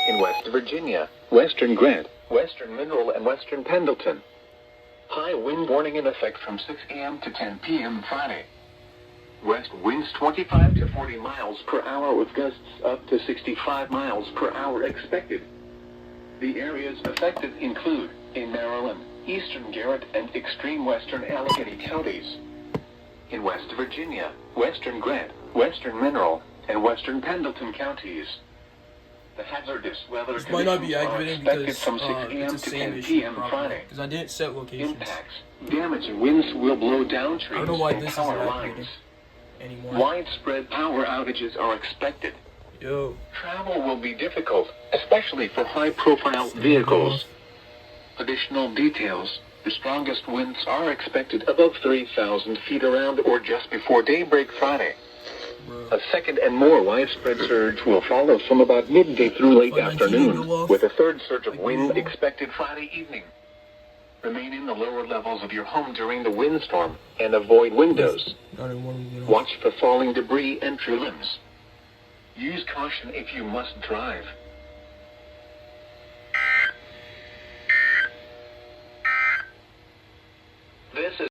In West Virginia, Western Grant, Western Mineral, and Western Pendleton. High wind warning in effect from 6 a.m. to 10 p.m. Friday. West winds 25 to 40 miles per hour with gusts up to 65 miles per hour expected. The areas affected include, in Maryland, eastern Garrett and extreme western Allegheny counties. In West Virginia, Western Grant, Western Mineral, and Western Pendleton counties. The hazardous weather This might not be activating because from 6 it's a.m. the to same 10 issue p.m. probably, Friday. because I didn't set locations. Impacts, damage, and winds will blow down trees I don't know why and this isn't power activating lines. anymore. Widespread power outages are expected. Yo. Travel will be difficult, especially for high-profile vehicles. Additional details. The strongest winds are expected above 3,000 feet around or just before daybreak Friday. A second and more widespread surge will follow from about midday through late afternoon, with a third surge of wind expected Friday evening. Remain in the lower levels of your home during the windstorm and avoid windows. Watch for falling debris and tree limbs. Use caution if you must drive.